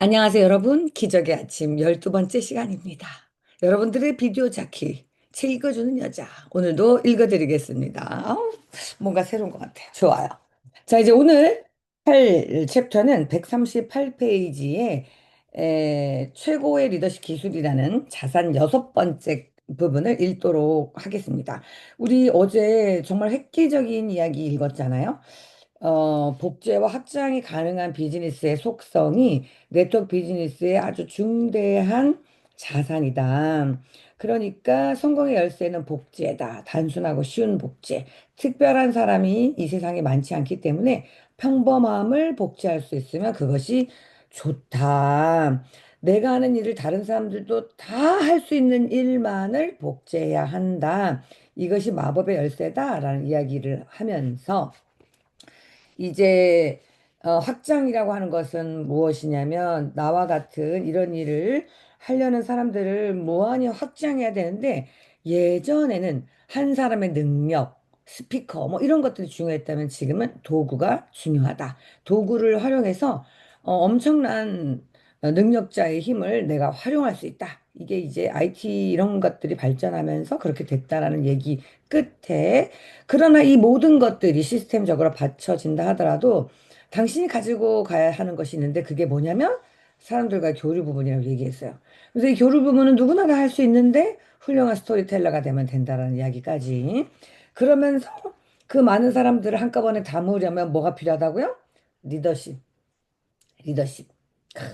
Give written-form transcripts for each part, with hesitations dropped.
안녕하세요, 여러분. 기적의 아침 12번째 시간입니다. 여러분들의 비디오 자키, 책 읽어주는 여자. 오늘도 읽어드리겠습니다. 뭔가 새로운 것 같아요. 좋아요. 자, 이제 오늘 할 챕터는 138페이지에 최고의 리더십 기술이라는 자산 6번째 부분을 읽도록 하겠습니다. 우리 어제 정말 획기적인 이야기 읽었잖아요. 복제와 확장이 가능한 비즈니스의 속성이 네트워크 비즈니스의 아주 중대한 자산이다. 그러니까 성공의 열쇠는 복제다. 단순하고 쉬운 복제. 특별한 사람이 이 세상에 많지 않기 때문에 평범함을 복제할 수 있으면 그것이 좋다. 내가 하는 일을 다른 사람들도 다 할 수 있는 일만을 복제해야 한다. 이것이 마법의 열쇠다라는 이야기를 하면서 이제 확장이라고 하는 것은 무엇이냐면 나와 같은 이런 일을 하려는 사람들을 무한히 확장해야 되는데 예전에는 한 사람의 능력, 스피커 뭐 이런 것들이 중요했다면 지금은 도구가 중요하다. 도구를 활용해서 엄청난 능력자의 힘을 내가 활용할 수 있다. 이게 이제 IT 이런 것들이 발전하면서 그렇게 됐다라는 얘기 끝에 그러나 이 모든 것들이 시스템적으로 받쳐진다 하더라도 당신이 가지고 가야 하는 것이 있는데 그게 뭐냐면 사람들과의 교류 부분이라고 얘기했어요. 그래서 이 교류 부분은 누구나 다 할 수 있는데 훌륭한 스토리텔러가 되면 된다라는 이야기까지. 그러면서 그 많은 사람들을 한꺼번에 담으려면 뭐가 필요하다고요? 리더십, 리더십.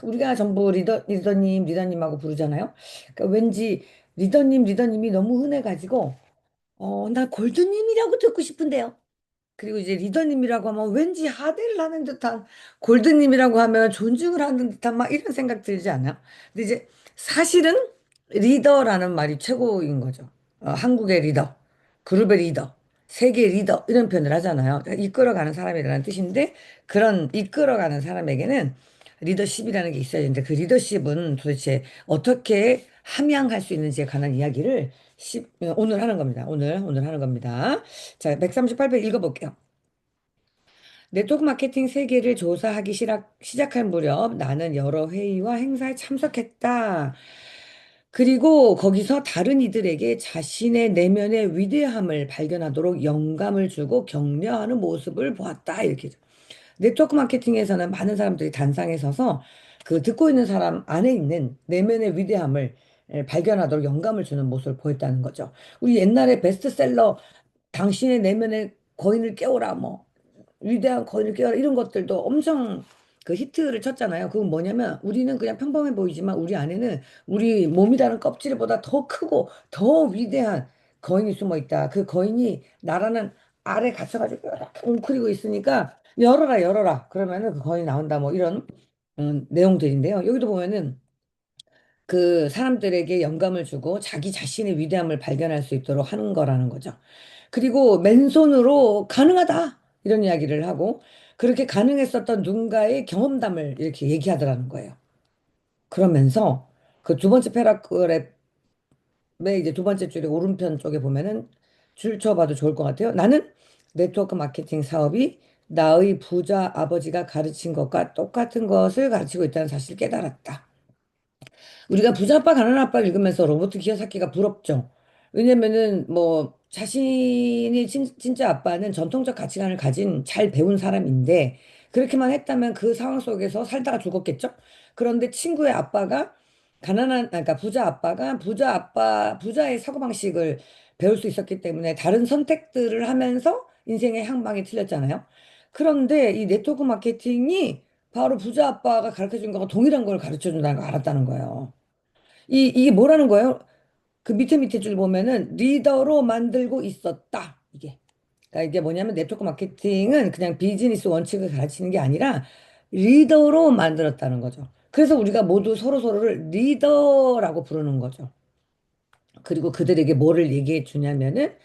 우리가 전부 리더님, 리더님하고 부르잖아요. 그러니까 왠지 리더님, 리더님이 너무 흔해가지고 나 골드님이라고 듣고 싶은데요. 그리고 이제 리더님이라고 하면 왠지 하대를 하는 듯한 골드님이라고 하면 존중을 하는 듯한 막 이런 생각 들지 않아요? 근데 이제 사실은 리더라는 말이 최고인 거죠. 한국의 리더, 그룹의 리더, 세계 리더 이런 표현을 하잖아요. 그러니까 이끌어가는 사람이라는 뜻인데 그런 이끌어가는 사람에게는 리더십이라는 게 있어야 되는데 그 리더십은 도대체 어떻게 함양할 수 있는지에 관한 이야기를 오늘 하는 겁니다. 오늘 하는 겁니다. 자, 138배 읽어볼게요. 네트워크 마케팅 세계를 조사하기 시작할 무렵 나는 여러 회의와 행사에 참석했다. 그리고 거기서 다른 이들에게 자신의 내면의 위대함을 발견하도록 영감을 주고 격려하는 모습을 보았다. 이렇게. 네트워크 마케팅에서는 많은 사람들이 단상에 서서 그 듣고 있는 사람 안에 있는 내면의 위대함을 발견하도록 영감을 주는 모습을 보였다는 거죠. 우리 옛날에 베스트셀러 당신의 내면의 거인을 깨워라 뭐 위대한 거인을 깨워라 이런 것들도 엄청 그 히트를 쳤잖아요. 그건 뭐냐면 우리는 그냥 평범해 보이지만 우리 안에는 우리 몸이라는 껍질보다 더 크고 더 위대한 거인이 숨어 있다. 그 거인이 나라는 알에 갇혀가지고 이렇게 웅크리고 있으니까 열어라 열어라 그러면은 그 거인이 나온다 뭐 이런 내용들인데요. 여기도 보면은 그 사람들에게 영감을 주고 자기 자신의 위대함을 발견할 수 있도록 하는 거라는 거죠. 그리고 맨손으로 가능하다 이런 이야기를 하고 그렇게 가능했었던 누군가의 경험담을 이렇게 얘기하더라는 거예요. 그러면서 그 두 번째 패러그랩의 이제 두 번째 줄의 오른편 쪽에 보면은 줄 쳐봐도 좋을 것 같아요. 나는 네트워크 마케팅 사업이 나의 부자 아버지가 가르친 것과 똑같은 것을 가르치고 있다는 사실을 깨달았다. 우리가 부자 아빠 가난한 아빠를 읽으면서 로버트 키요사키가 부럽죠. 왜냐면은 뭐 자신이 진짜 아빠는 전통적 가치관을 가진 잘 배운 사람인데 그렇게만 했다면 그 상황 속에서 살다가 죽었겠죠. 그런데 친구의 아빠가 그러니까 부자 아빠가 부자의 사고방식을 배울 수 있었기 때문에 다른 선택들을 하면서 인생의 향방이 틀렸잖아요. 그런데 이 네트워크 마케팅이 바로 부자 아빠가 가르쳐 준 거가 동일한 걸 가르쳐 준다는 걸 알았다는 거예요. 이게 뭐라는 거예요? 그 밑에 줄 보면은 리더로 만들고 있었다. 이게. 그러니까 이게 뭐냐면 네트워크 마케팅은 그냥 비즈니스 원칙을 가르치는 게 아니라 리더로 만들었다는 거죠. 그래서 우리가 모두 서로서로를 리더라고 부르는 거죠. 그리고 그들에게 뭐를 얘기해 주냐면은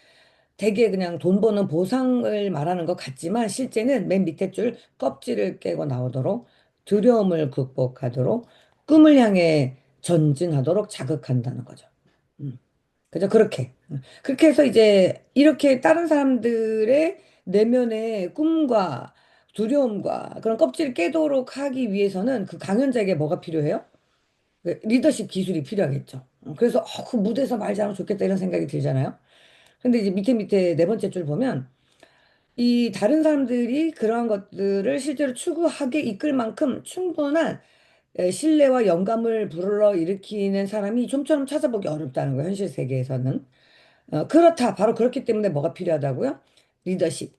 되게 그냥 돈 버는 보상을 말하는 것 같지만 실제는 맨 밑에 줄 껍질을 깨고 나오도록 두려움을 극복하도록 꿈을 향해 전진하도록 자극한다는 거죠. 음. 그죠? 그렇게. 그렇게 해서 이제 이렇게 다른 사람들의 내면의 꿈과 두려움과 그런 껍질을 깨도록 하기 위해서는 그 강연자에게 뭐가 필요해요? 그 리더십 기술이 필요하겠죠. 그래서 그 무대에서 말 잘하면 좋겠다 이런 생각이 들잖아요. 근데 이제 밑에 네 번째 줄 보면 이 다른 사람들이 그러한 것들을 실제로 추구하게 이끌 만큼 충분한 신뢰와 영감을 불러일으키는 사람이 좀처럼 찾아보기 어렵다는 거예요. 현실 세계에서는. 그렇다. 바로 그렇기 때문에 뭐가 필요하다고요? 리더십.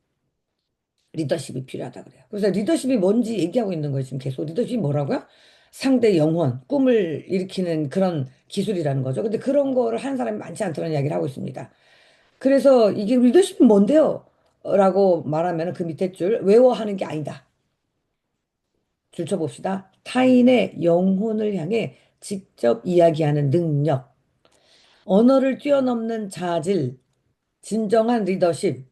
리더십이 필요하다 그래요. 그래서 리더십이 뭔지 얘기하고 있는 거예요. 지금 계속. 리더십이 뭐라고요? 상대 영혼, 꿈을 일으키는 그런 기술이라는 거죠. 근데 그런 거를 하는 사람이 많지 않다는 이야기를 하고 있습니다. 그래서 이게 리더십은 뭔데요? 라고 말하면 그 밑에 줄 외워하는 게 아니다. 줄 쳐봅시다. 타인의 영혼을 향해 직접 이야기하는 능력, 언어를 뛰어넘는 자질, 진정한 리더십.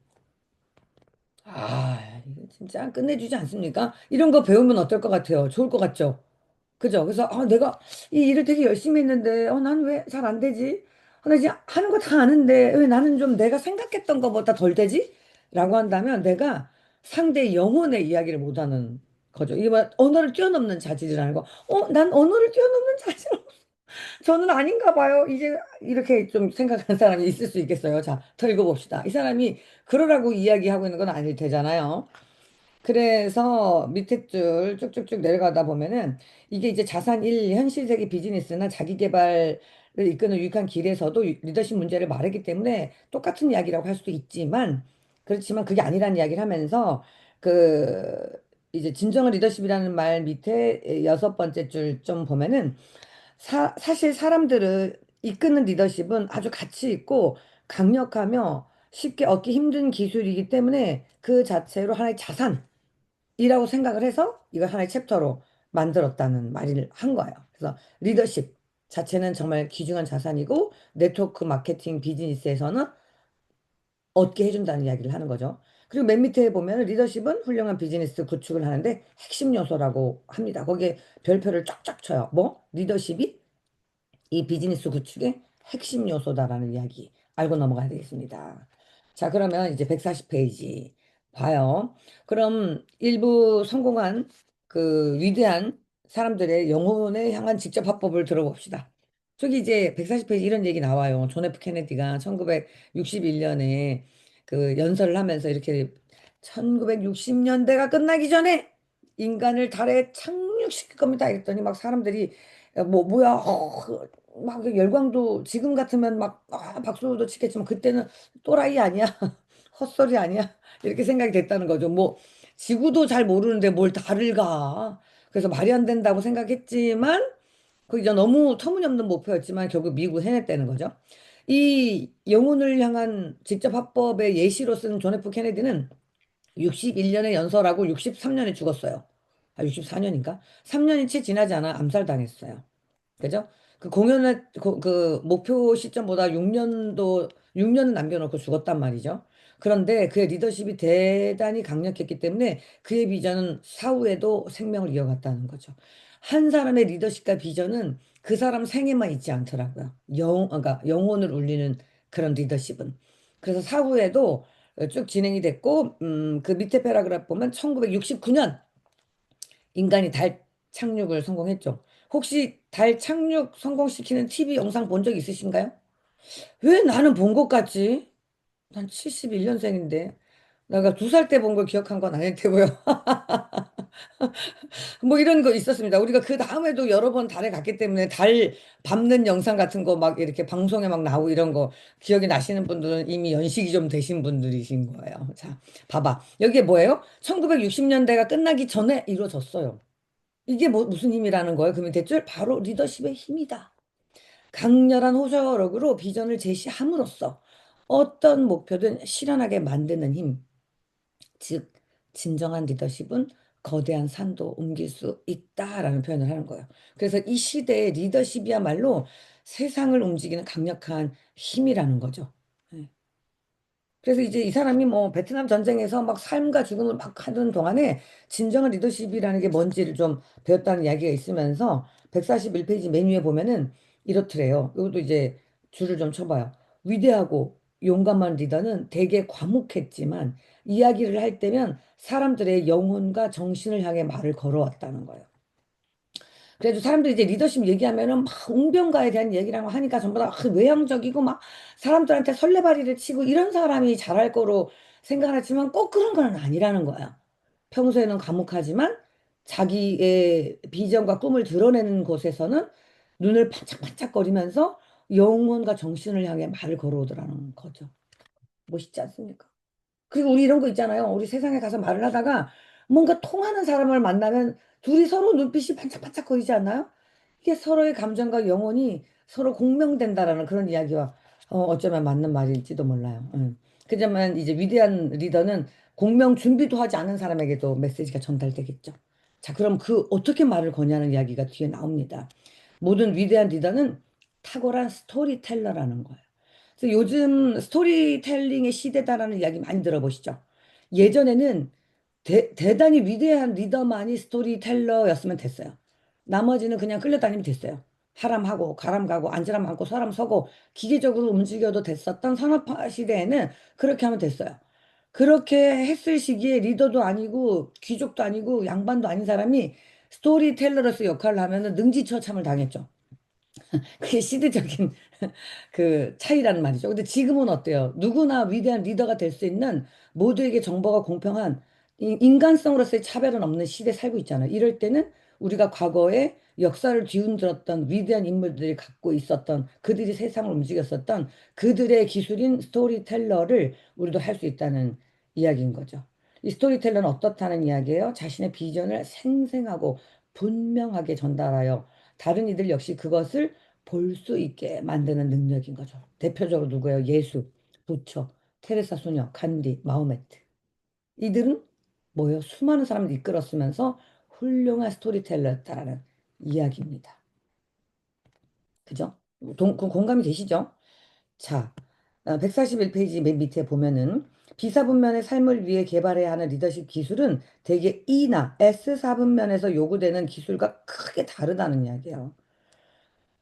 이거 진짜 끝내주지 않습니까? 이런 거 배우면 어떨 것 같아요? 좋을 것 같죠? 그죠? 그래서 내가 이 일을 되게 열심히 했는데 나는 왜 잘 안 되지? 나 이제 하는 거 다 아는데 왜 나는 좀 내가 생각했던 것보다 덜 되지? 라고 한다면 내가 상대 영혼의 이야기를 못하는 거죠. 이게 뭐 언어를 뛰어넘는 자질이라는 거. 난 언어를 뛰어넘는 자질 저는 아닌가 봐요. 이제 이렇게 좀 생각하는 사람이 있을 수 있겠어요. 자, 더 읽어봅시다. 이 사람이 그러라고 이야기하고 있는 건 아닐 테잖아요. 그래서 밑에 줄 쭉쭉쭉 내려가다 보면은 이게 이제 자산 1, 현실 세계 비즈니스나 자기 개발을 이끄는 유익한 길에서도 리더십 문제를 말했기 때문에 똑같은 이야기라고 할 수도 있지만 그렇지만 그게 아니라는 이야기를 하면서 그 이제 진정한 리더십이라는 말 밑에 여섯 번째 줄 좀 보면은 사실 사람들을 이끄는 리더십은 아주 가치 있고 강력하며 쉽게 얻기 힘든 기술이기 때문에 그 자체로 하나의 자산이라고 생각을 해서 이걸 하나의 챕터로 만들었다는 말을 한 거예요. 그래서 리더십 자체는 정말 귀중한 자산이고 네트워크 마케팅 비즈니스에서는 얻게 해준다는 이야기를 하는 거죠. 그리고 맨 밑에 보면 리더십은 훌륭한 비즈니스 구축을 하는데 핵심 요소라고 합니다. 거기에 별표를 쫙쫙 쳐요. 뭐? 리더십이 이 비즈니스 구축의 핵심 요소다라는 이야기 알고 넘어가야 되겠습니다. 자, 그러면 이제 140페이지 봐요. 그럼 일부 성공한 그 위대한 사람들의 영혼에 향한 직접 화법을 들어봅시다. 저기 이제 140페이지 이런 얘기 나와요. 존 F 케네디가 1961년에 그 연설을 하면서 이렇게 1960년대가 끝나기 전에 인간을 달에 착륙시킬 겁니다. 이랬더니 막 사람들이 뭐야 막 열광도 지금 같으면 막 박수도 치겠지만 그때는 또라이 아니야 헛소리 아니야 이렇게 생각이 됐다는 거죠. 뭐 지구도 잘 모르는데 뭘 달을 가. 그래서 말이 안 된다고 생각했지만 그 이제 너무 터무니없는 목표였지만 결국 미국 해냈다는 거죠. 이 영혼을 향한 직접 합법의 예시로 쓴 존 F 케네디는 61년에 연설하고 63년에 죽었어요. 64년인가? 3년이 채 지나지 않아 암살당했어요. 그죠? 그 공연의 그 목표 시점보다 6년은 남겨놓고 죽었단 말이죠. 그런데 그의 리더십이 대단히 강력했기 때문에 그의 비전은 사후에도 생명을 이어갔다는 거죠. 한 사람의 리더십과 비전은 그 사람 생에만 있지 않더라고요. 그러니까 영혼을 울리는 그런 리더십은. 그래서 사후에도 쭉 진행이 됐고, 그 밑에 패러그래프 보면 1969년 인간이 달 착륙을 성공했죠. 혹시 달 착륙 성공시키는 TV 영상 본 적 있으신가요? 왜 나는 본 것 같지? 난 71년생인데. 내가 2살 때 본 걸 기억한 건 아닐 테고요. 뭐 이런 거 있었습니다. 우리가 그 다음에도 여러 번 달에 갔기 때문에 달 밟는 영상 같은 거 막 이렇게 방송에 막 나오고 이런 거 기억이 나시는 분들은 이미 연식이 좀 되신 분들이신 거예요. 자, 봐봐. 여기에 뭐예요? 1960년대가 끝나기 전에 이루어졌어요. 이게 뭐, 무슨 힘이라는 거예요? 그러면 대출 바로 리더십의 힘이다. 강렬한 호소력으로 비전을 제시함으로써 어떤 목표든 실현하게 만드는 힘. 즉, 진정한 리더십은 거대한 산도 옮길 수 있다라는 표현을 하는 거예요. 그래서 이 시대의 리더십이야말로 세상을 움직이는 강력한 힘이라는 거죠. 네. 그래서 이제 이 사람이 뭐 베트남 전쟁에서 막 삶과 죽음을 막 하던 동안에 진정한 리더십이라는 게 뭔지를 좀 배웠다는 이야기가 있으면서 141페이지 맨 위에 보면은 이렇더래요. 이것도 이제 줄을 좀 쳐봐요. 위대하고 용감한 리더는 되게 과묵했지만 이야기를 할 때면 사람들의 영혼과 정신을 향해 말을 걸어왔다는 거예요. 그래도 사람들이 이제 리더십 얘기하면은 막 웅변가에 대한 얘기랑 하니까 전부 다 외향적이고 막 사람들한테 설레발이를 치고 이런 사람이 잘할 거로 생각하지만 꼭 그런 건 아니라는 거야. 평소에는 과묵하지만 자기의 비전과 꿈을 드러내는 곳에서는 눈을 반짝반짝거리면서 영혼과 정신을 향해 말을 걸어오더라는 거죠. 멋있지 않습니까? 그리고 우리 이런 거 있잖아요. 우리 세상에 가서 말을 하다가 뭔가 통하는 사람을 만나면 둘이 서로 눈빛이 반짝반짝거리지 않나요? 이게 서로의 감정과 영혼이 서로 공명된다라는 그런 이야기와 어쩌면 맞는 말일지도 몰라요. 그렇지만 이제 위대한 리더는 공명 준비도 하지 않은 사람에게도 메시지가 전달되겠죠. 자, 그럼 그 어떻게 말을 거냐는 이야기가 뒤에 나옵니다. 모든 위대한 리더는 탁월한 스토리텔러라는 거예요. 그래서 요즘 스토리텔링의 시대다라는 이야기 많이 들어보시죠? 예전에는 대단히 위대한 리더만이 스토리텔러였으면 됐어요. 나머지는 그냥 끌려다니면 됐어요. 하람하고 가람 가고 앉으람 앉고 서람 서고 기계적으로 움직여도 됐었던 산업화 시대에는 그렇게 하면 됐어요. 그렇게 했을 시기에 리더도 아니고 귀족도 아니고 양반도 아닌 사람이 스토리텔러로서 역할을 하면은 능지처참을 당했죠. 그게 시대적인 그 차이라는 말이죠. 근데 지금은 어때요? 누구나 위대한 리더가 될 수 있는 모두에게 정보가 공평한 인간성으로서의 차별은 없는 시대에 살고 있잖아요. 이럴 때는 우리가 과거에 역사를 뒤흔들었던 위대한 인물들이 갖고 있었던 그들이 세상을 움직였었던 그들의 기술인 스토리텔러를 우리도 할 수 있다는 이야기인 거죠. 이 스토리텔러는 어떻다는 이야기예요? 자신의 비전을 생생하고 분명하게 전달하여 다른 이들 역시 그것을 볼 수 있게 만드는 능력인 거죠. 대표적으로 누구예요? 예수, 부처, 테레사 소녀, 간디, 마호메트. 이들은 뭐예요? 수많은 사람을 이끌었으면서 훌륭한 스토리텔러였다라는 이야기입니다. 그죠? 공감이 되시죠? 자, 141페이지 맨 밑에 보면은 비사분면의 삶을 위해 개발해야 하는 리더십 기술은 대개 E나 S4분면에서 요구되는 기술과 크게 다르다는 이야기예요.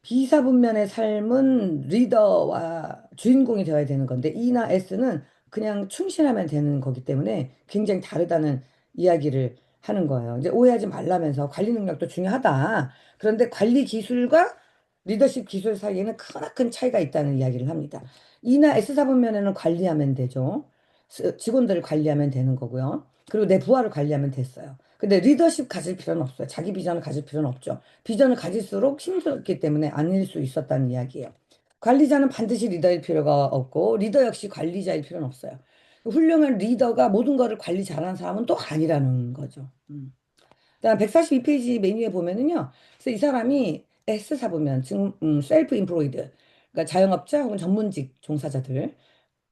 비사분면의 삶은 리더와 주인공이 되어야 되는 건데 E나 S는 그냥 충실하면 되는 거기 때문에 굉장히 다르다는 이야기를 하는 거예요. 이제 오해하지 말라면서 관리 능력도 중요하다. 그런데 관리 기술과 리더십 기술 사이에는 크나큰 차이가 있다는 이야기를 합니다. E나 S사분면에는 관리하면 되죠. 직원들을 관리하면 되는 거고요. 그리고 내 부하를 관리하면 됐어요. 근데 리더십 가질 필요는 없어요. 자기 비전을 가질 필요는 없죠. 비전을 가질수록 힘들었기 때문에 아닐 수 있었다는 이야기예요. 관리자는 반드시 리더일 필요가 없고 리더 역시 관리자일 필요는 없어요. 훌륭한 리더가 모든 것을 관리 잘하는 사람은 또 아니라는 거죠. 그다음 142페이지 메뉴에 보면은요. 그래서 이 사람이 S사부면 셀프 인플로이드 그러니까 자영업자 혹은 전문직 종사자들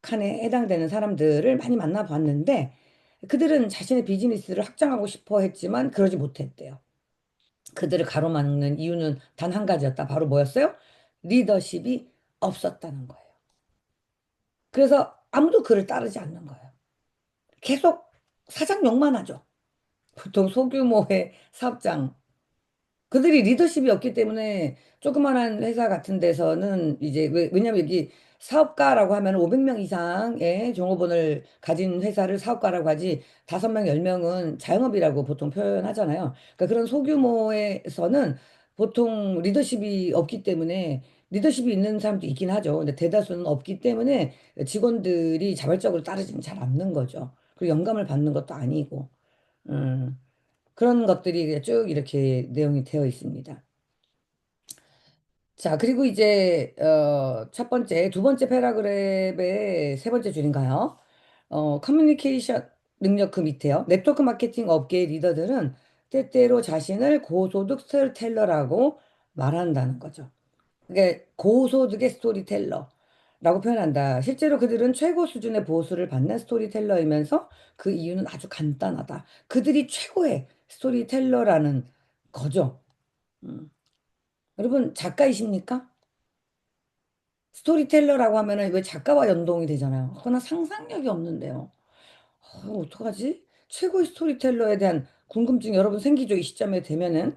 칸에 해당되는 사람들을 많이 만나봤는데 그들은 자신의 비즈니스를 확장하고 싶어 했지만 그러지 못했대요. 그들을 가로막는 이유는 단 한 가지였다. 바로 뭐였어요? 리더십이 없었다는 거예요. 그래서 아무도 그를 따르지 않는 거예요. 계속 사장욕만 하죠. 보통 소규모의 사업장 그들이 리더십이 없기 때문에 조그만한 회사 같은 데서는 이제 왜냐면 여기 사업가라고 하면 500명 이상의 종업원을 가진 회사를 사업가라고 하지 5명, 10명은 자영업이라고 보통 표현하잖아요. 그러니까 그런 소규모에서는 보통 리더십이 없기 때문에 리더십이 있는 사람도 있긴 하죠. 근데 대다수는 없기 때문에 직원들이 자발적으로 따르지는 잘 않는 거죠. 그리고 영감을 받는 것도 아니고. 음. 그런 것들이 쭉 이렇게 내용이 되어 있습니다. 자, 그리고 이제 첫 번째, 두 번째 패러그랩의 세 번째 줄인가요? 커뮤니케이션 능력 그 밑에요. 네트워크 마케팅 업계의 리더들은 때때로 자신을 고소득 스토리텔러라고 말한다는 거죠. 그게 고소득의 스토리텔러라고 표현한다. 실제로 그들은 최고 수준의 보수를 받는 스토리텔러이면서 그 이유는 아주 간단하다. 그들이 최고의 스토리텔러라는 거죠. 음. 여러분 작가이십니까? 스토리텔러라고 하면은 왜 작가와 연동이 되잖아요. 그러나 상상력이 없는데요. 어떡하지? 최고의 스토리텔러에 대한 궁금증이 여러분 생기죠? 이 시점에 되면은.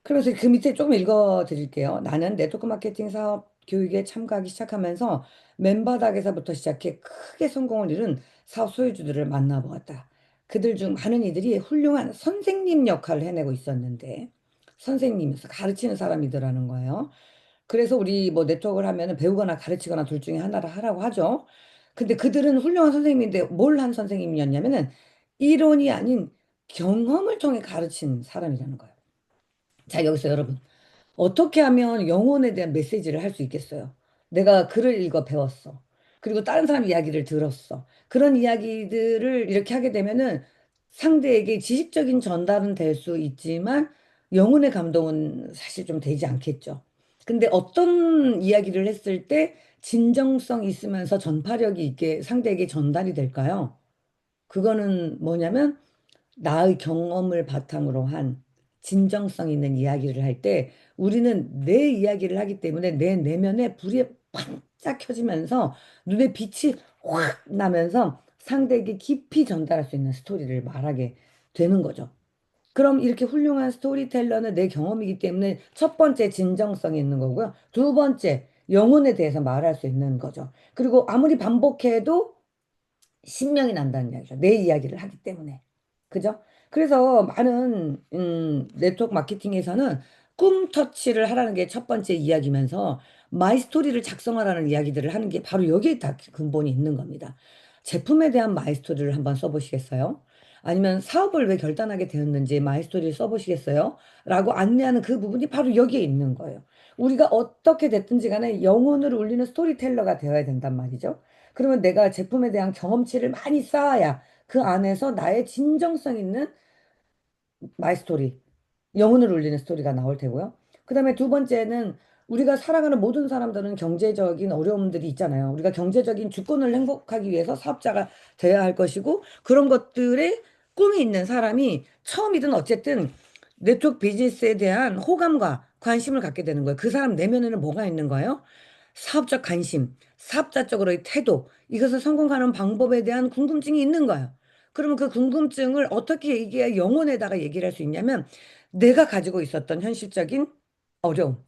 그래서 그 밑에 조금 읽어 드릴게요. 나는 네트워크 마케팅 사업 교육에 참가하기 시작하면서 맨바닥에서부터 시작해 크게 성공을 이룬 사업 소유주들을 만나보았다. 그들 중 많은 이들이 훌륭한 선생님 역할을 해내고 있었는데, 선생님이서 가르치는 사람이더라는 거예요. 그래서 우리 뭐 네트워크를 하면은 배우거나 가르치거나 둘 중에 하나를 하라고 하죠. 근데 그들은 훌륭한 선생님인데 뭘 한 선생님이었냐면은 이론이 아닌 경험을 통해 가르친 사람이라는 거예요. 자, 여기서 여러분, 어떻게 하면 영혼에 대한 메시지를 할 수 있겠어요? 내가 글을 읽어 배웠어. 그리고 다른 사람 이야기를 들었어. 그런 이야기들을 이렇게 하게 되면은 상대에게 지식적인 전달은 될 수 있지만 영혼의 감동은 사실 좀 되지 않겠죠. 근데 어떤 이야기를 했을 때 진정성 있으면서 전파력이 있게 상대에게 전달이 될까요? 그거는 뭐냐면 나의 경험을 바탕으로 한 진정성 있는 이야기를 할 때 우리는 내 이야기를 하기 때문에 내 내면에 불이 반짝 켜지면서 눈에 빛이 확 나면서 상대에게 깊이 전달할 수 있는 스토리를 말하게 되는 거죠. 그럼 이렇게 훌륭한 스토리텔러는 내 경험이기 때문에 첫 번째 진정성이 있는 거고요. 두 번째 영혼에 대해서 말할 수 있는 거죠. 그리고 아무리 반복해도 신명이 난다는 이야기죠. 내 이야기를 하기 때문에. 그죠? 그래서 많은 네트워크 마케팅에서는 꿈 터치를 하라는 게 첫 번째 이야기면서 마이 스토리를 작성하라는 이야기들을 하는 게 바로 여기에 다 근본이 있는 겁니다. 제품에 대한 마이 스토리를 한번 써보시겠어요? 아니면 사업을 왜 결단하게 되었는지 마이 스토리를 써보시겠어요? 라고 안내하는 그 부분이 바로 여기에 있는 거예요. 우리가 어떻게 됐든지 간에 영혼을 울리는 스토리텔러가 되어야 된단 말이죠. 그러면 내가 제품에 대한 경험치를 많이 쌓아야 그 안에서 나의 진정성 있는 마이스토리, 영혼을 울리는 스토리가 나올 테고요. 그 다음에 두 번째는 우리가 살아가는 모든 사람들은 경제적인 어려움들이 있잖아요. 우리가 경제적인 주권을 행복하기 위해서 사업자가 돼야 할 것이고 그런 것들에 꿈이 있는 사람이 처음이든 어쨌든 네트워크 비즈니스에 대한 호감과 관심을 갖게 되는 거예요. 그 사람 내면에는 뭐가 있는 거예요? 사업적 관심, 사업자적으로의 태도, 이것을 성공하는 방법에 대한 궁금증이 있는 거예요. 그러면 그 궁금증을 어떻게 얘기해야 영혼에다가 얘기를 할 수 있냐면 내가 가지고 있었던 현실적인 어려움,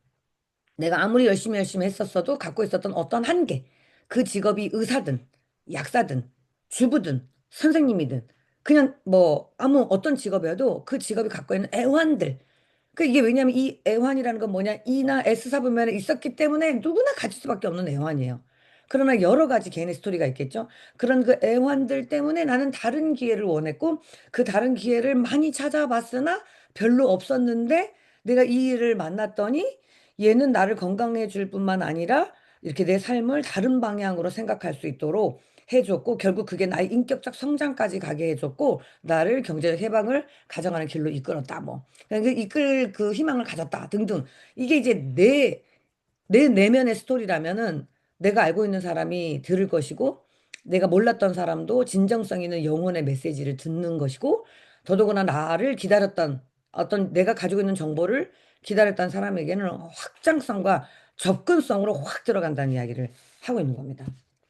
내가 아무리 열심히 했었어도 갖고 있었던 어떤 한계, 그 직업이 의사든, 약사든, 주부든, 선생님이든, 그냥 뭐 아무 어떤 직업이어도 그 직업이 갖고 있는 애환들, 그 이게 왜냐면 이 애환이라는 건 뭐냐? E나 S 사분면에 있었기 때문에 누구나 가질 수밖에 없는 애환이에요. 그러나 여러 가지 개인의 스토리가 있겠죠. 그런 그 애환들 때문에 나는 다른 기회를 원했고 그 다른 기회를 많이 찾아봤으나 별로 없었는데 내가 이 일을 만났더니 얘는 나를 건강해 줄 뿐만 아니라 이렇게 내 삶을 다른 방향으로 생각할 수 있도록 해줬고 결국 그게 나의 인격적 성장까지 가게 해줬고 나를 경제적 해방을 가져가는 길로 이끌었다. 뭐 그러니까 그 이끌 그 희망을 가졌다 등등. 이게 이제 내 내면의 스토리라면은 내가 알고 있는 사람이 들을 것이고 내가 몰랐던 사람도 진정성 있는 영혼의 메시지를 듣는 것이고 더더구나 나를 기다렸던 어떤 내가 가지고 있는 정보를 기다렸던 사람에게는 확장성과 접근성으로 확 들어간다는 이야기를 하고 있는 겁니다.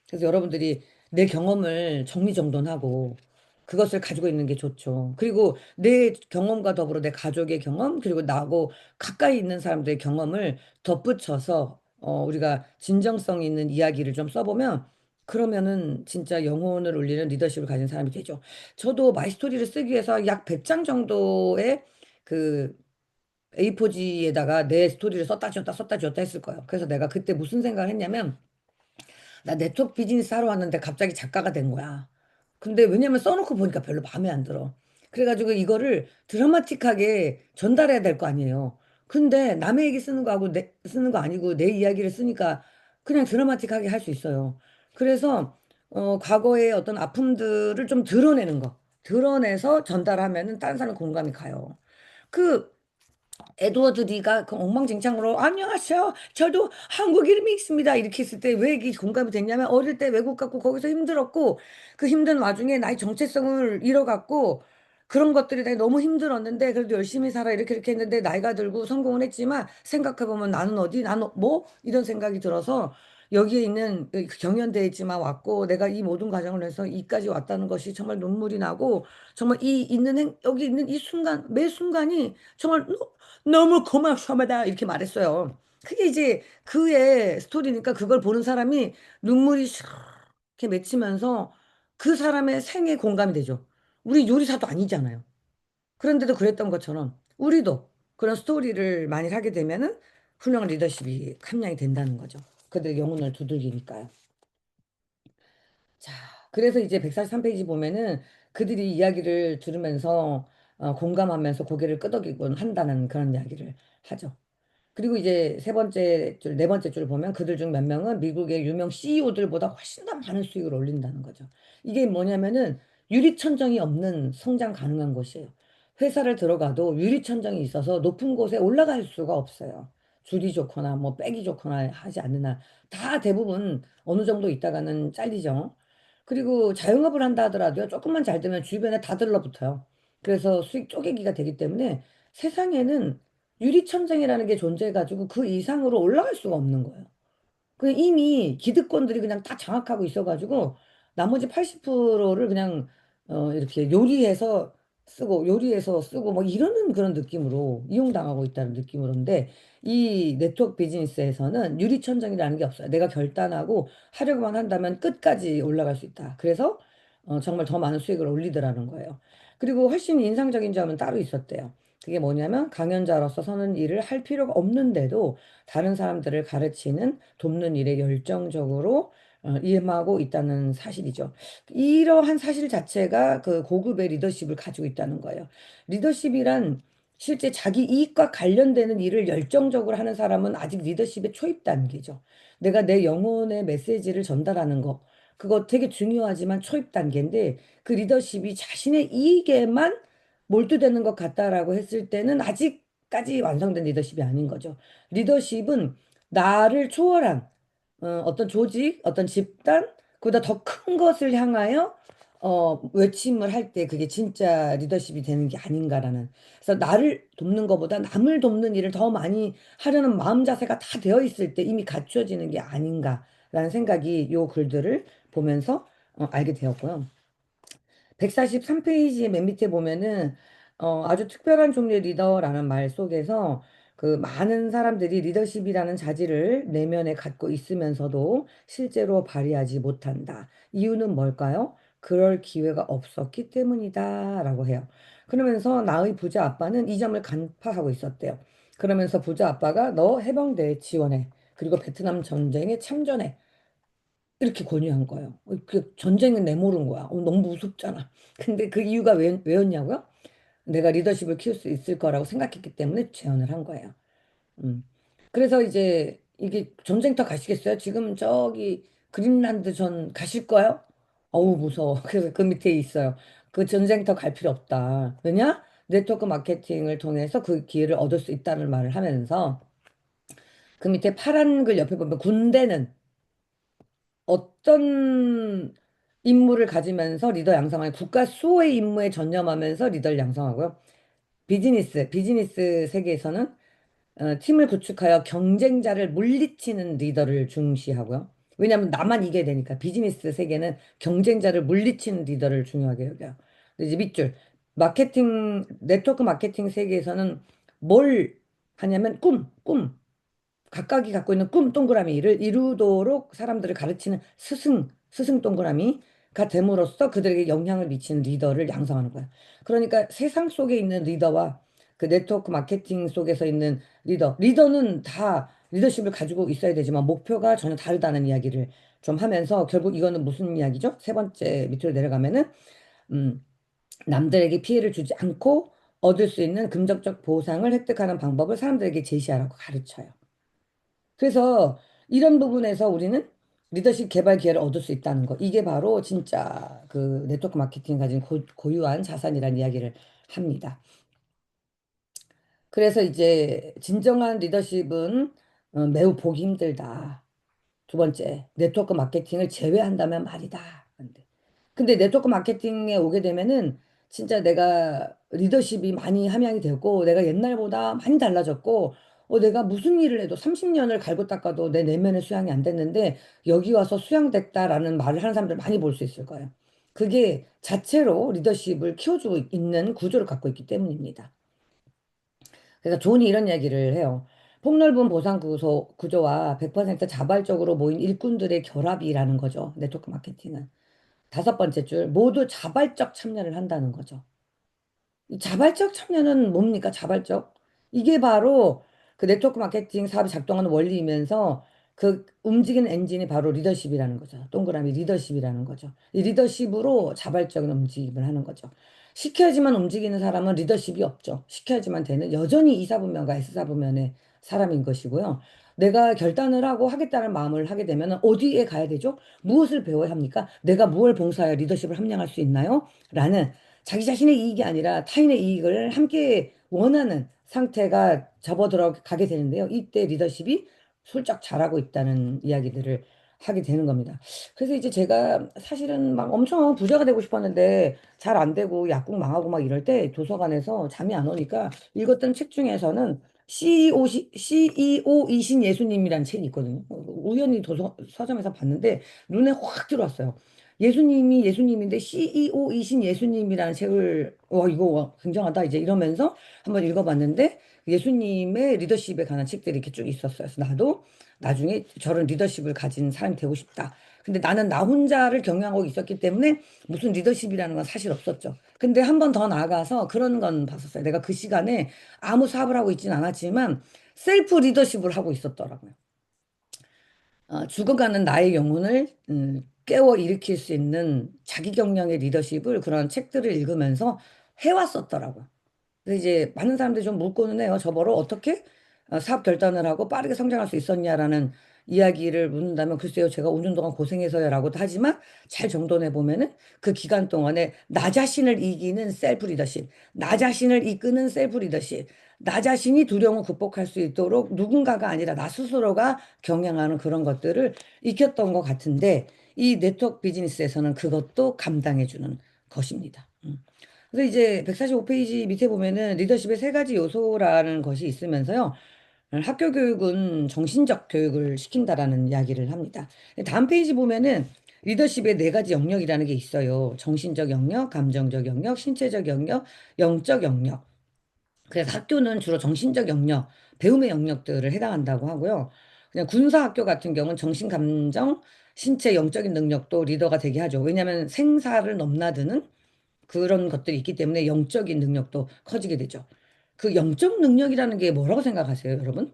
그래서 여러분들이 내 경험을 정리정돈하고 그것을 가지고 있는 게 좋죠. 그리고 내 경험과 더불어 내 가족의 경험, 그리고 나하고 가까이 있는 사람들의 경험을 덧붙여서 우리가 진정성 있는 이야기를 좀 써보면 그러면은 진짜 영혼을 울리는 리더십을 가진 사람이 되죠. 저도 마이스토리를 쓰기 위해서 약 100장 정도의 그 A4지에다가 내 스토리를 썼다 지웠다 썼다 지웠다 했을 거예요. 그래서 내가 그때 무슨 생각을 했냐면 나 네트워크 비즈니스 하러 왔는데 갑자기 작가가 된 거야. 근데 왜냐면 써놓고 보니까 별로 마음에 안 들어. 그래가지고 이거를 드라마틱하게 전달해야 될 거 아니에요. 근데 남의 얘기 쓰는 거하고 쓰는 거 아니고 내 이야기를 쓰니까 그냥 드라마틱하게 할 수 있어요. 그래서 과거의 어떤 아픔들을 좀 드러내는 거. 드러내서 전달하면은 다른 사람 공감이 가요. 그 에드워드 리가 그 엉망진창으로 안녕하세요. 저도 한국 이름이 있습니다. 이렇게 했을 때 왜 이게 공감이 됐냐면 어릴 때 외국 갔고 거기서 힘들었고 그 힘든 와중에 나의 정체성을 잃어갔고 그런 것들이 내가 너무 힘들었는데 그래도 열심히 살아 이렇게 했는데 나이가 들고 성공을 했지만 생각해보면 나는 어디 나는 뭐 이런 생각이 들어서 여기에 있는 그 경연대회 있지만 왔고 내가 이 모든 과정을 해서 이까지 왔다는 것이 정말 눈물이 나고 정말 여기 있는 이 순간 매 순간이 정말 너무 고맙습니다. 이렇게 말했어요. 그게 이제 그의 스토리니까 그걸 보는 사람이 눈물이 이렇게 맺히면서 그 사람의 생에 공감이 되죠. 우리 요리사도 아니잖아요. 그런데도 그랬던 것처럼 우리도 그런 스토리를 많이 하게 되면은 훌륭한 리더십이 함량이 된다는 거죠. 그들의 영혼을 두들기니까요. 자, 그래서 이제 143페이지 보면은 그들이 이야기를 들으면서 공감하면서 고개를 끄덕이곤 한다는 그런 이야기를 하죠. 그리고 이제 세 번째 줄, 네 번째 줄 보면 그들 중 몇 명은 미국의 유명 CEO들보다 훨씬 더 많은 수익을 올린다는 거죠. 이게 뭐냐면은 유리천정이 없는 성장 가능한 곳이에요. 회사를 들어가도 유리천정이 있어서 높은 곳에 올라갈 수가 없어요. 줄이 좋거나 뭐 빼기 좋거나 하지 않는 한 다 대부분 어느 정도 있다가는 잘리죠. 그리고 자영업을 한다 하더라도요. 조금만 잘 되면 주변에 다 들러붙어요. 그래서 수익 쪼개기가 되기 때문에 세상에는 유리천장이라는 게 존재해가지고 그 이상으로 올라갈 수가 없는 거예요. 그 이미 기득권들이 그냥 다 장악하고 있어가지고 나머지 80%를 그냥 이렇게 요리해서 쓰고 뭐 이러는 그런 느낌으로 이용당하고 있다는 느낌으로인데 이 네트워크 비즈니스에서는 유리천장이라는 게 없어요. 내가 결단하고 하려고만 한다면 끝까지 올라갈 수 있다. 그래서 정말 더 많은 수익을 올리더라는 거예요. 그리고 훨씬 인상적인 점은 따로 있었대요. 그게 뭐냐면 강연자로서 서는 일을 할 필요가 없는데도 다른 사람들을 가르치는, 돕는 일에 열정적으로 임하고 있다는 사실이죠. 이러한 사실 자체가 그 고급의 리더십을 가지고 있다는 거예요. 리더십이란 실제 자기 이익과 관련되는 일을 열정적으로 하는 사람은 아직 리더십의 초입 단계죠. 내가 내 영혼의 메시지를 전달하는 거, 그거 되게 중요하지만 초입 단계인데 그 리더십이 자신의 이익에만 몰두되는 것 같다라고 했을 때는 아직까지 완성된 리더십이 아닌 거죠. 리더십은 나를 초월한 어떤 조직, 어떤 집단, 그보다 더 큰 것을 향하여 외침을 할 때 그게 진짜 리더십이 되는 게 아닌가라는. 그래서 나를 돕는 것보다 남을 돕는 일을 더 많이 하려는 마음 자세가 다 되어 있을 때 이미 갖춰지는 게 아닌가라는 생각이 요 글들을 보면서 알게 되었고요. 143페이지의 맨 밑에 보면은 아주 특별한 종류의 리더라는 말 속에서 그 많은 사람들이 리더십이라는 자질을 내면에 갖고 있으면서도 실제로 발휘하지 못한다. 이유는 뭘까요? 그럴 기회가 없었기 때문이다라고 해요. 그러면서 나의 부자 아빠는 이 점을 간파하고 있었대요. 그러면서 부자 아빠가 너 해병대에 지원해. 그리고 베트남 전쟁에 참전해. 이렇게 권유한 거예요. 그 전쟁은 내모른 거야. 너무 무섭잖아. 근데 그 이유가 왜였냐고요? 내가 리더십을 키울 수 있을 거라고 생각했기 때문에 제안을 한 거예요. 음. 그래서 이제 이게 전쟁터 가시겠어요? 지금 저기 그린란드 전 가실 거예요? 어우, 무서워. 그래서 그 밑에 있어요. 그 전쟁터 갈 필요 없다. 왜냐? 네트워크 마케팅을 통해서 그 기회를 얻을 수 있다는 말을 하면서 그 밑에 파란 글 옆에 보면 군대는 어떤 임무를 가지면서 리더 양성하는 국가 수호의 임무에 전념하면서 리더를 양성하고요. 비즈니스 세계에서는 팀을 구축하여 경쟁자를 물리치는 리더를 중시하고요. 왜냐하면 나만 이겨야 되니까 비즈니스 세계는 경쟁자를 물리치는 리더를 중요하게 여겨요. 근데 이제 밑줄 네트워크 마케팅 세계에서는 뭘 하냐면 꿈. 각각이 갖고 있는 꿈 동그라미를 이루도록 사람들을 가르치는 스승 동그라미가 됨으로써 그들에게 영향을 미치는 리더를 양성하는 거야. 그러니까 세상 속에 있는 리더와 그 네트워크 마케팅 속에서 있는 리더는 다 리더십을 가지고 있어야 되지만 목표가 전혀 다르다는 이야기를 좀 하면서 결국 이거는 무슨 이야기죠? 세 번째 밑으로 내려가면은 음, 남들에게 피해를 주지 않고 얻을 수 있는 금전적 보상을 획득하는 방법을 사람들에게 제시하라고 가르쳐요. 그래서 이런 부분에서 우리는 리더십 개발 기회를 얻을 수 있다는 거. 이게 바로 진짜 그 네트워크 마케팅이 가진 고유한 자산이라는 이야기를 합니다. 그래서 이제 진정한 리더십은 매우 보기 힘들다. 두 번째, 네트워크 마케팅을 제외한다면 말이다. 근데 네트워크 마케팅에 오게 되면은 진짜 내가 리더십이 많이 함양이 되고 내가 옛날보다 많이 달라졌고 내가 무슨 일을 해도 30년을 갈고 닦아도 내 내면의 수양이 안 됐는데 여기 와서 수양됐다라는 말을 하는 사람들 많이 볼 수 있을 거예요. 그게 자체로 리더십을 키워주고 있는 구조를 갖고 있기 때문입니다. 그래서 존이 이런 얘기를 해요. 폭넓은 보상 구조와 100% 자발적으로 모인 일꾼들의 결합이라는 거죠. 네트워크 마케팅은. 다섯 번째 줄, 모두 자발적 참여를 한다는 거죠. 이 자발적 참여는 뭡니까? 자발적? 이게 바로 그 네트워크 마케팅 사업이 작동하는 원리이면서 그 움직이는 엔진이 바로 리더십이라는 거죠. 동그라미 리더십이라는 거죠. 이 리더십으로 자발적인 움직임을 하는 거죠. 시켜야지만 움직이는 사람은 리더십이 없죠. 시켜야지만 되는 여전히 이사분면과 S사분면의 사람인 것이고요. 내가 결단을 하고 하겠다는 마음을 하게 되면 어디에 가야 되죠? 무엇을 배워야 합니까? 내가 무엇을 봉사하여 리더십을 함양할 수 있나요? 라는 자기 자신의 이익이 아니라 타인의 이익을 함께 원하는 상태가 접어들어 가게 되는데요. 이때 리더십이 솔짝 잘하고 있다는 이야기들을 하게 되는 겁니다. 그래서 이제 제가 사실은 막 엄청 부자가 되고 싶었는데 잘 안 되고 약국 망하고 막 이럴 때 도서관에서 잠이 안 오니까 읽었던 책 중에서는 CEO이신 예수님이라는 책이 있거든요. 우연히 서점에서 봤는데 눈에 확 들어왔어요. 예수님이 예수님인데 CEO이신 예수님이라는 책을 와 이거 와, 굉장하다 이제 이러면서 한번 읽어봤는데 예수님의 리더십에 관한 책들이 이렇게 쭉 있었어요. 그래서 나도 나중에 저런 리더십을 가진 사람이 되고 싶다. 근데 나는 나 혼자를 경영하고 있었기 때문에 무슨 리더십이라는 건 사실 없었죠. 근데 한 번 더 나아가서 그런 건 봤었어요. 내가 그 시간에 아무 사업을 하고 있진 않았지만 셀프 리더십을 하고 있었더라고요. 죽어가는 나의 영혼을 깨워 일으킬 수 있는 자기 경영의 리더십을 그런 책들을 읽으면서 해왔었더라고요. 그래서 이제 많은 사람들이 좀 묻고는 해요. 저보러 어떻게 사업 결단을 하고 빠르게 성장할 수 있었냐라는 이야기를 묻는다면 글쎄요, 제가 5년 동안 고생해서요라고도 하지만 잘 정돈해 보면은 그 기간 동안에 나 자신을 이기는 셀프 리더십, 나 자신을 이끄는 셀프 리더십, 나 자신이 두려움을 극복할 수 있도록 누군가가 아니라 나 스스로가 경영하는 그런 것들을 익혔던 것 같은데 이 네트워크 비즈니스에서는 그것도 감당해주는 것입니다. 그래서 이제 145페이지 밑에 보면은 리더십의 세 가지 요소라는 것이 있으면서요. 학교 교육은 정신적 교육을 시킨다라는 이야기를 합니다. 다음 페이지 보면은 리더십의 네 가지 영역이라는 게 있어요. 정신적 영역, 감정적 영역, 신체적 영역, 영적 영역. 그래서 학교는 주로 정신적 영역, 배움의 영역들을 해당한다고 하고요. 그냥 군사학교 같은 경우는 정신, 감정, 신체, 영적인 능력도 리더가 되게 하죠. 왜냐하면 생사를 넘나드는 그런 것들이 있기 때문에 영적인 능력도 커지게 되죠. 그 영적 능력이라는 게 뭐라고 생각하세요, 여러분?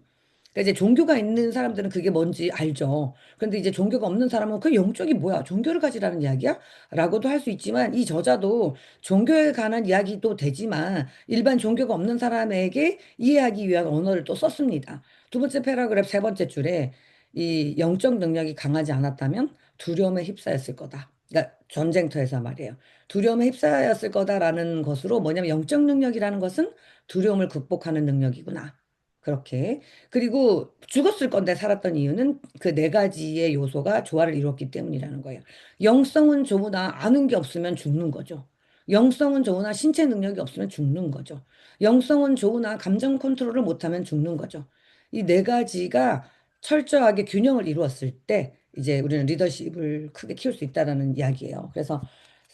그러니까 이제 종교가 있는 사람들은 그게 뭔지 알죠. 그런데 이제 종교가 없는 사람은 그 영적이 뭐야? 종교를 가지라는 이야기야? 라고도 할 수 있지만 이 저자도 종교에 관한 이야기도 되지만 일반 종교가 없는 사람에게 이해하기 위한 언어를 또 썼습니다. 두 번째 패러그래프 세 번째 줄에 이 영적 능력이 강하지 않았다면 두려움에 휩싸였을 거다. 그러니까 전쟁터에서 말이에요. 두려움에 휩싸였을 거다라는 것으로 뭐냐면 영적 능력이라는 것은 두려움을 극복하는 능력이구나. 그렇게. 그리고 죽었을 건데 살았던 이유는 그 네 가지의 요소가 조화를 이루었기 때문이라는 거예요. 영성은 좋으나 아는 게 없으면 죽는 거죠. 영성은 좋으나 신체 능력이 없으면 죽는 거죠. 영성은 좋으나 감정 컨트롤을 못하면 죽는 거죠. 이 네 가지가 철저하게 균형을 이루었을 때 이제 우리는 리더십을 크게 키울 수 있다라는 이야기예요. 그래서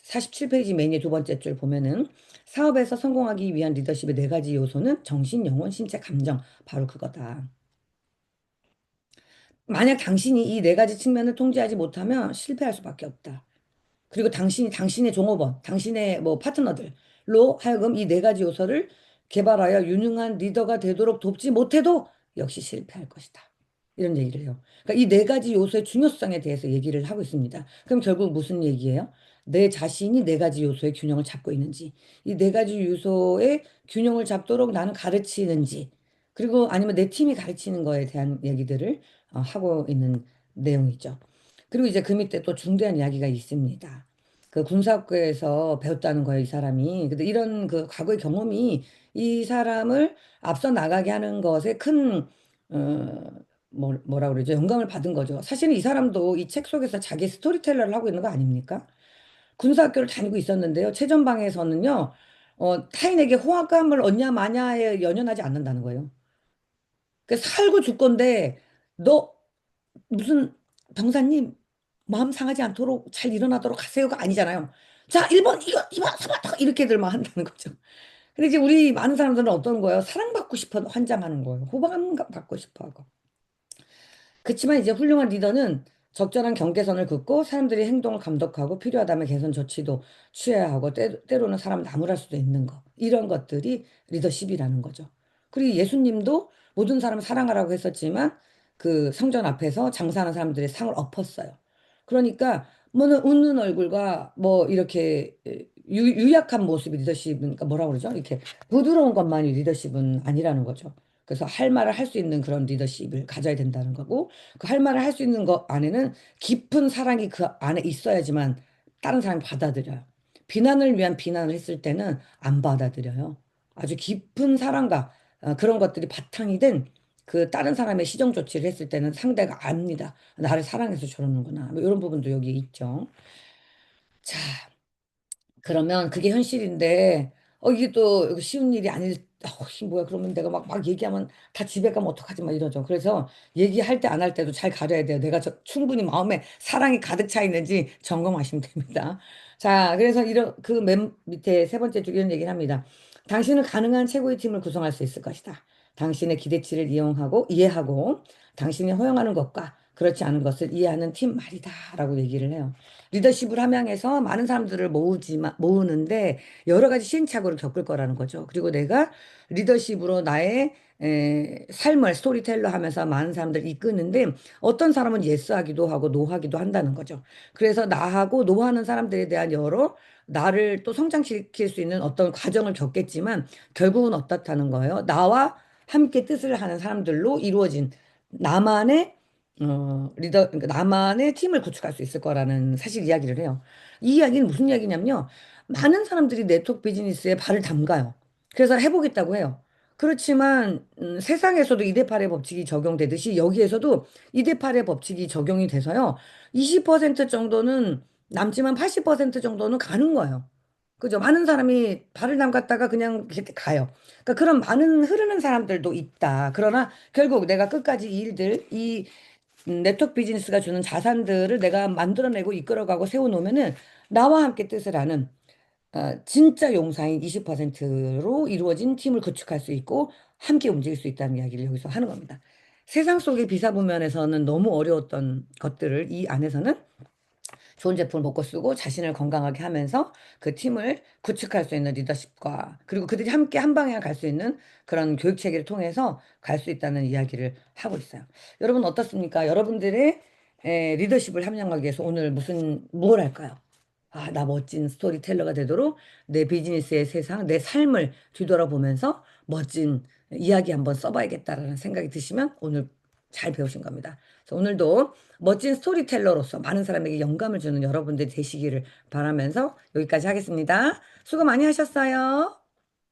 47페이지 메뉴 두 번째 줄 보면은 사업에서 성공하기 위한 리더십의 네 가지 요소는 정신, 영혼, 신체, 감정. 바로 그거다. 만약 당신이 이 네 가지 측면을 통제하지 못하면 실패할 수밖에 없다. 그리고 당신의 종업원, 당신의 뭐 파트너들로 하여금 이 네 가지 요소를 개발하여 유능한 리더가 되도록 돕지 못해도 역시 실패할 것이다. 이런 얘기를 해요. 그러니까 이 네 가지 요소의 중요성에 대해서 얘기를 하고 있습니다. 그럼 결국 무슨 얘기예요? 내 자신이 네 가지 요소의 균형을 잡고 있는지, 이 네 가지 요소의 균형을 잡도록 나는 가르치는지, 그리고 아니면 내 팀이 가르치는 거에 대한 얘기들을 하고 있는 내용이죠. 그리고 이제 그 밑에 또 중대한 이야기가 있습니다. 그 군사학교에서 배웠다는 거예요, 이 사람이. 근데 이런 그 과거의 경험이 이 사람을 앞서 나가게 하는 것에 큰, 뭐라 그러죠? 영감을 받은 거죠. 사실은 이 사람도 이 책 속에서 자기 스토리텔러를 하고 있는 거 아닙니까? 군사학교를 다니고 있었는데요. 최전방에서는요, 타인에게 호감을 얻냐 마냐에 연연하지 않는다는 거예요. 그 살고 죽건데, 너 무슨 병사님 마음 상하지 않도록 잘 일어나도록 하세요가 아니잖아요. 자, 1번 이거 2번 3번 이렇게들만 한다는 거죠. 근데 이제 우리 많은 사람들은 어떤 거예요? 사랑받고 싶어 환장하는 거예요. 호감 받고 싶어 하고. 그렇지만 이제 훌륭한 리더는 적절한 경계선을 긋고 사람들의 행동을 감독하고 필요하다면 개선 조치도 취해야 하고 때로는 사람 나무랄 수도 있는 거. 이런 것들이 리더십이라는 거죠. 그리고 예수님도 모든 사람을 사랑하라고 했었지만 그 성전 앞에서 장사하는 사람들의 상을 엎었어요. 그러니까 뭐는 웃는 얼굴과 뭐 이렇게 유약한 모습이 리더십은 그러니까 뭐라 그러죠? 이렇게 부드러운 것만이 리더십은 아니라는 거죠. 그래서 할 말을 할 수 있는 그런 리더십을 가져야 된다는 거고 그 할 말을 할 수 있는 것 안에는 깊은 사랑이 그 안에 있어야지만 다른 사람이 받아들여요. 비난을 위한 비난을 했을 때는 안 받아들여요. 아주 깊은 사랑과 그런 것들이 바탕이 된 그 다른 사람의 시정 조치를 했을 때는 상대가 압니다. 나를 사랑해서 저러는구나. 뭐 이런 부분도 여기 있죠. 자, 그러면 그게 현실인데, 이게 또 이거 쉬운 일이 아닐, 뭐야, 그러면 내가 막 얘기하면 다 집에 가면 어떡하지, 막 이러죠. 그래서 얘기할 때 안 할 때도 잘 가려야 돼요. 내가 충분히 마음에 사랑이 가득 차 있는지 점검하시면 됩니다. 자, 그래서 그 맨 밑에 세 번째 줄 이런 얘기를 합니다. 당신은 가능한 최고의 팀을 구성할 수 있을 것이다. 당신의 기대치를 이해하고, 당신이 허용하는 것과 그렇지 않은 것을 이해하는 팀 말이다. 라고 얘기를 해요. 리더십을 함양해서 많은 사람들을 모으는데 여러 가지 시행착오를 겪을 거라는 거죠. 그리고 내가 리더십으로 나의 삶을 스토리텔러 하면서 많은 사람들 이끄는데 어떤 사람은 예스하기도 하고 노하기도 한다는 거죠. 그래서 나하고 노하는 사람들에 대한 여러 나를 또 성장시킬 수 있는 어떤 과정을 겪겠지만 결국은 어떻다는 거예요. 나와 함께 뜻을 하는 사람들로 이루어진 나만의 그러니까 나만의 팀을 구축할 수 있을 거라는 사실 이야기를 해요. 이 이야기는 무슨 이야기냐면요. 많은 사람들이 네트워크 비즈니스에 발을 담가요. 그래서 해보겠다고 해요. 그렇지만 세상에서도 2대8의 법칙이 적용되듯이 여기에서도 2대8의 법칙이 적용이 돼서요. 20% 정도는 남지만 80% 정도는 가는 거예요. 그죠? 많은 사람이 발을 담갔다가 그냥 이렇게 가요. 그러니까 그런 많은 흐르는 사람들도 있다. 그러나 결국 내가 끝까지 이 일들, 이 네트워크 비즈니스가 주는 자산들을 내가 만들어내고 이끌어가고 세워놓으면은 나와 함께 뜻을 하는 진짜 용사인 20%로 이루어진 팀을 구축할 수 있고 함께 움직일 수 있다는 이야기를 여기서 하는 겁니다. 세상 속의 비사부면에서는 너무 어려웠던 것들을 이 안에서는 좋은 제품을 먹고 쓰고 자신을 건강하게 하면서 그 팀을 구축할 수 있는 리더십과 그리고 그들이 함께 한 방향 갈 수 있는 그런 교육 체계를 통해서 갈 수 있다는 이야기를 하고 있어요. 여러분 어떻습니까? 여러분들의 리더십을 함양하기 위해서 오늘 뭘 할까요? 아, 나 멋진 스토리텔러가 되도록 내 비즈니스의 세상, 내 삶을 뒤돌아보면서 멋진 이야기 한번 써봐야겠다라는 생각이 드시면 오늘 잘 배우신 겁니다. 그래서 오늘도 멋진 스토리텔러로서 많은 사람에게 영감을 주는 여러분들이 되시기를 바라면서 여기까지 하겠습니다. 수고 많이 하셨어요.